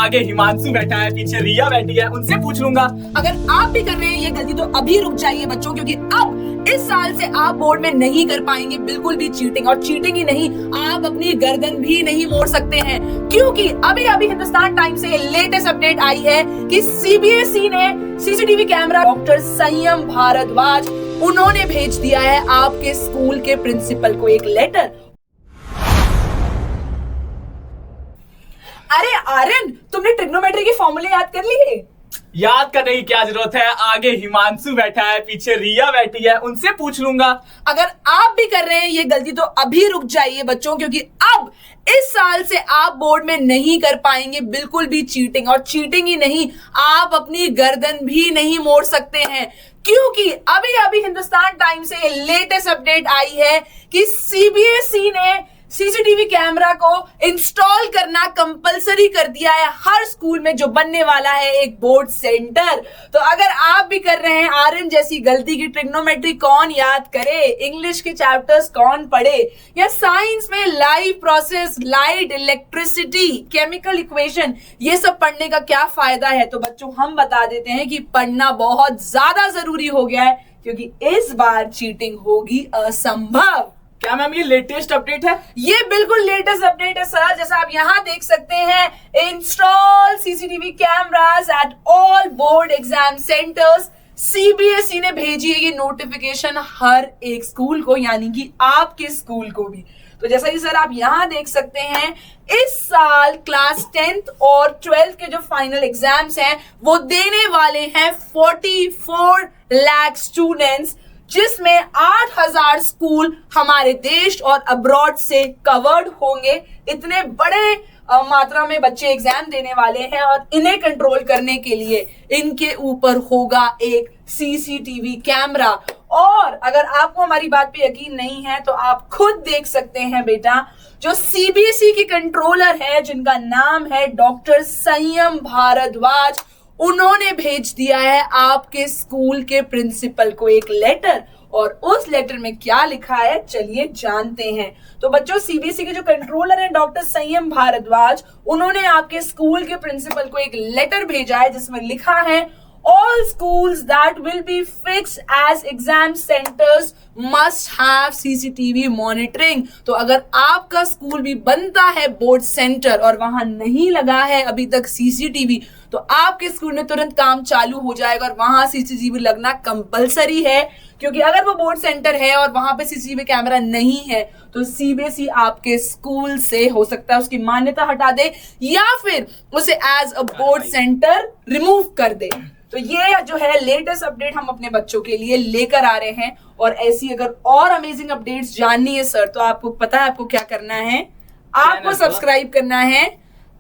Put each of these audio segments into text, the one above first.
आगे हिमांशु बैठा है, पीछे रिया बैठी है, उनसे पूछ लूंगा। अगर आप भी कर रहे हैं ये गलती तो अभी रुक जाइए बच्चों, क्योंकि अब इस साल से आप बोर्ड में नहीं कर पाएंगे बिल्कुल भी चीटिंग। और चीटिंग ही नहीं, आप अपनी गर्दन भी नहीं मोड़ सकते हैं, क्योंकि अभी अभी हिंदुस्तान टाइम्स से लेटेस्ट अपडेट आई है कि सीबीएसई ने सीसीटीवी कैमरा डॉक्टर संयम भारद्वाज उन्होंने भेज दिया है आपके स्कूल के प्रिंसिपल को एक लेटर। अरे आर्यन, तुमने ट्रिग्नोमेट्री के फॉर्मूले याद कर लिए? याद करने की क्या जरूरत है, आगे हिमांशु बैठा है, पीछे रिया बैठी है, उनसे पूछ लूंगा। अगर आप भी कर रहे हैं ये गलती तो अभी रुक जाइए बच्चों, क्योंकि अब इस साल से आप बोर्ड में नहीं कर पाएंगे बिल्कुल भी चीटिंग। और चीटिंग ही नहीं, आप अपनी गर्दन भी नहीं मोड़ सकते हैं, क्योंकि अभी अभी हिंदुस्तान टाइम्स से लेटेस्ट अपडेट आई है कि सीबीएसई ने सीसीटीवी कैमरा को इंस्टॉल करना कंपलसरी कर दिया है हर स्कूल में, जो बनने वाला है एक बोर्ड सेंटर। तो अगर आप भी कर रहे हैं आर्यन जैसी गलती की, ट्रिग्नोमेट्री कौन याद करे, इंग्लिश के चैप्टर्स कौन पढ़े, या साइंस में live process, light, electricity, chemical equation, ये सब पढ़ने का क्या फायदा है। तो बच्चों हम बता देते हैं कि पढ़ना बहुत ज्यादा जरूरी हो गया है, क्योंकि इस बार चीटिंग होगी असंभव। क्या मैम ये लेटेस्ट अपडेट है? ये बिल्कुल लेटेस्ट अपडेट है सर। जैसा आप यहाँ देख सकते हैं, install CCTV cameras at all board exam centres. CBSE ने भेजी है ये नोटिफिकेशन हर एक स्कूल को, यानी कि आपके स्कूल को भी। तो जैसा कि सर आप यहाँ देख सकते हैं, इस साल क्लास 10th और 12th के जो फाइनल एग्जाम्स हैं वो देने वाले हैं 44 लाख स्टूडेंट्स, जिसमें 8000 स्कूल हमारे देश और अब्रॉड से कवर्ड होंगे। इतने बड़े मात्रा में बच्चे एग्जाम देने वाले हैं, और इन्हें कंट्रोल करने के लिए इनके ऊपर होगा एक सीसीटीवी कैमरा। और अगर आपको हमारी बात पे यकीन नहीं है तो आप खुद देख सकते हैं बेटा, जो सीबीएसई के कंट्रोलर है जिनका नाम है डॉक्टर संयम भारद्वाज, उन्होंने भेज दिया है आपके स्कूल के प्रिंसिपल को एक लेटर। और उस लेटर में क्या लिखा है चलिए जानते हैं। तो बच्चों, सीबीएसई के जो कंट्रोलर हैं डॉक्टर संयम भारद्वाज, उन्होंने आपके स्कूल के प्रिंसिपल को एक लेटर भेजा है जिसमें लिखा है, all schools that will be fixed as exam centers must have CCTV monitoring। तो अगर आपका स्कूल भी बनता है बोर्ड सेंटर और वहां नहीं लगा है अभी तक सीसीटीवी, तो आपके स्कूल में तुरंत काम चालू हो जाएगा और वहां सीसीटीवी लगना कंपलसरी है। क्योंकि अगर वो बोर्ड सेंटर है और वहां पे सीसीटीवी कैमरा नहीं है तो सीबीएसई आपके स्कूल से हो सकता है उसकी मान्यता हटा दे, या फिर उसे as a board centre remove कर दे। तो ये जो है लेटेस्ट अपडेट हम अपने बच्चों के लिए लेकर आ रहे हैं। और ऐसी अगर और अमेजिंग अपडेट्स जाननी है सर, तो आपको पता है आपको क्या करना है, आपको सब्सक्राइब करना है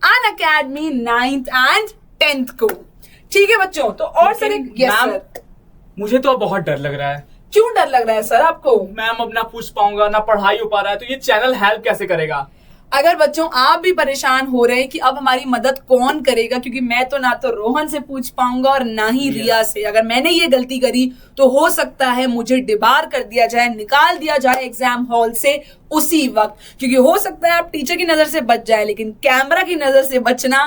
अनअकैडमी 9th and 10th को। ठीक है बच्चों? तो और सर यस सर, मुझे तो बहुत डर लग रहा है। क्यों डर लग रहा है सर आपको? मैम अब ना पूछ पाऊंगा, ना पढ़ाई हो पा रहा है, तो ये चैनल हेल्प कैसे करेगा? अगर बच्चों आप भी परेशान हो रहे हैं कि अब हमारी मदद कौन करेगा, क्योंकि मैं तो ना तो रोहन से पूछ पाऊंगा और ना ही रिया से। अगर मैंने ये गलती करी तो हो सकता है मुझे डिबार कर दिया जाए, निकाल दिया जाए एग्जाम हॉल से उसी वक्त। क्योंकि हो सकता है आप टीचर की नजर से बच जाए, लेकिन कैमरा की नजर से बचना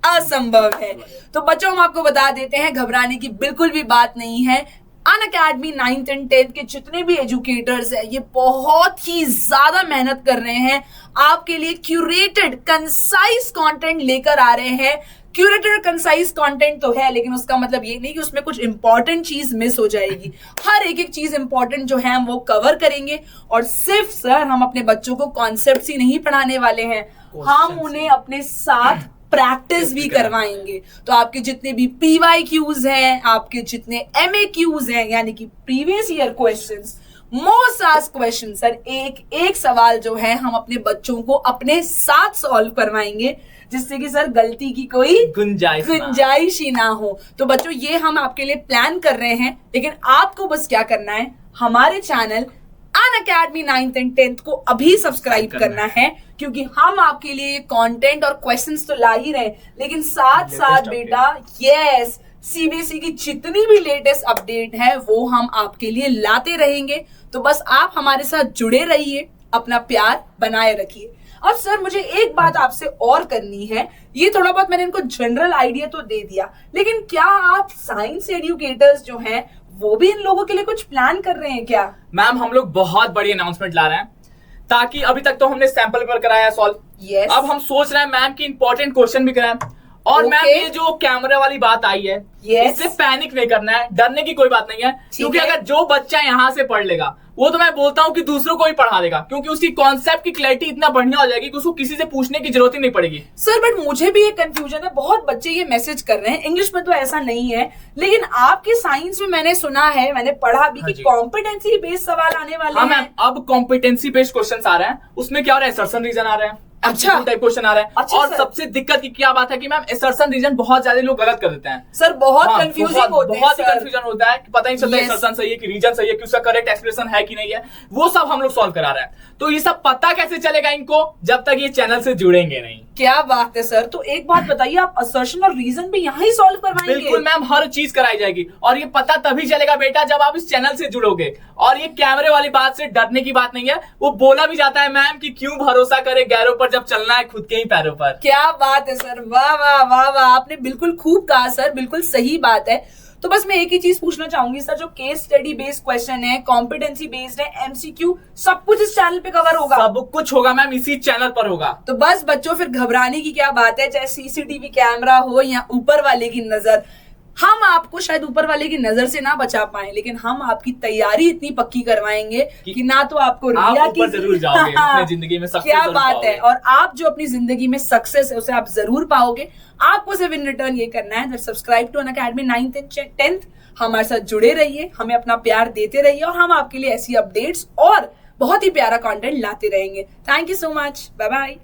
असंभव है। तो बच्चों हम आपको बता देते हैं, घबराने की बिल्कुल भी बात नहीं है। अनअकैडमी 9th and 10th के जितने भी एजुकेटर्स हैं, ये बहुत ही ज्यादा मेहनत कर रहे हैं, आपके लिए क्यूरेटेड कंसाइज कंटेंट लेकर आ रहे हैं। क्यूरेटेड कंसाइज कंटेंट तो है, लेकिन उसका मतलब ये नहीं कि उसमें कुछ इंपॉर्टेंट चीज मिस हो जाएगी। हर एक चीज इंपॉर्टेंट जो है हम वो कवर करेंगे। और सिर्फ सर हम अपने बच्चों को कॉन्सेप्ट्स ही नहीं पढ़ाने वाले हैं, हम उन्हें अपने साथ प्रैक्टिस भी करवाएंगे। तो आपके जितने भी PYQs हैं, आपके जितने MAQs हैं, यानी कि previous year questions, most asked question, sir एक सवाल जो है हम अपने बच्चों को अपने साथ सॉल्व करवाएंगे, जिससे कि सर गलती की कोई गुंजाइश ही ना हो। तो बच्चों ये हम आपके लिए प्लान कर रहे हैं, लेकिन आपको बस क्या करना है, हमारे channel Unacademy 9th and 10th को अभी सब्सक्राइब करना है, क्योंकि हम आपके लिए कंटेंट और क्वेश्चंस तो ला ही रहे, लेकिन साथ साथ बेटा यस सीबीएसई की जितनी भी लेटेस्ट अपडेट है वो हम आपके लिए लाते रहेंगे। तो बस आप हमारे साथ जुड़े रहिए, अपना प्यार बनाए रखिए। अब सर मुझे एक बात आपसे और करनी है, ये थोड़ा बहुत मैंने इनको जनरल आइडिया तो दे दिया, लेकिन क्या आप साइंस एजुकेटर्स जो हैं वो भी इन लोगों के लिए कुछ प्लान कर रहे हैं क्या? मैम हम लोग बहुत बड़ी अनाउंसमेंट ला रहे हैं, ताकि अभी तक तो हमने सैंपल पेपर कराया है सॉल्व, Yes. अब हम सोच रहे हैं मैम की इंपॉर्टेंट क्वेश्चन भी कराएं। और Okay. मैम ये जो कैमरे वाली बात आई है, Yes. इससे पैनिक नहीं करना है, डरने की कोई बात नहीं है, क्योंकि अगर जो बच्चा यहाँ से पढ़ लेगा वो तो मैं बोलता हूँ कि दूसरों को भी पढ़ा देगा, क्योंकि उसकी कॉन्सेप्ट की क्लैरिटी इतना बढ़िया हो जाएगी कि उसको किसी से पूछने की जरूरत ही नहीं पड़ेगी। सर बट मुझे भी एक कंफ्यूजन है, बहुत बच्चे ये मैसेज कर रहे हैं, इंग्लिश में तो ऐसा नहीं है, लेकिन आपके साइंस में मैंने सुना है, मैंने पढ़ा भी कि कॉम्पिटेंसी बेस्ड सवाल आने वाले हैं। मैम अब कॉम्पिटेंसी बेस्ड क्वेश्चन आ रहे हैं, उसमें क्या हो रहा है, असर्शन रीजन आ रहे हैं, अच्छा टाइप क्वेश्चन आ रहा है। अच्छा, और सर। सबसे दिक्कत की क्या बात है कि मैम असर्शन रीजन बहुत ज्यादा लोग गलत कर देते हैं सर बहुत हाँ, कंफ्यूजिंग होते हैं बहुत ही सर। कंफ्यूजन होता है कि पता नहीं चलता Yes. असर्शन सही है कि रीजन सही है कि उसका करेक्ट एक्सप्रेशन है कि नहीं है, वो सब हम लोग सॉल्व करा रहे हैं। तो ये सब पता कैसे चलेगा इनको जब तक ये चैनल से जुड़ेंगे नहीं। क्या बात है सर, तो एक बात बताइए, आप असर्शन और रीजन भी यहाँ ही सॉल्व करवाएंगे? बिल्कुल मैम, हर चीज कराई जाएगी, और ये पता तभी चलेगा बेटा जब आप इस चैनल से जुड़ोगे। और ये कैमरे वाली बात से डरने की बात नहीं है, वो बोला भी जाता है मैम कि क्यों भरोसा करे गैरों पर जब चलना है खुद के ही पैरों पर। क्या बात है सर, वाह वाह वाह वाह, आपने बिल्कुल खूब कहा सर, बिल्कुल सही बात है। तो बस मैं एक ही चीज पूछना चाहूंगी सर, जो केस स्टडी बेस्ड क्वेश्चन है, कॉम्पिटेंसी बेस्ड है, एमसीक्यू, सब कुछ इस चैनल पे कवर होगा? सब कुछ होगा मैम, इसी चैनल पर होगा। तो बस बच्चों फिर घबराने की क्या बात है, चाहे सीसीटीवी कैमरा हो या ऊपर वाले की नजर। हम आपको शायद ऊपर वाले की नजर से ना बचा पाए, लेकिन हम आपकी तैयारी इतनी पक्की करवाएंगे कि ना तो आपको रिया आप ऊपर जरूर जाओगे अपने जिंदगी में, सक्सेस क्या जरूर बात पाओगे। है, और आप जो अपनी जिंदगी में सक्सेस है उसे आप जरूर पाओगे। आपको सिर्फ इन रिटर्न ये करना है, subscribe to Unacademy 9th and 10th, हमारे साथ जुड़े रहिए, हमें अपना प्यार देते रहिए, और हम आपके लिए ऐसी अपडेट्स और बहुत ही प्यारा कंटेंट लाते रहेंगे। Thank you so much, bye bye.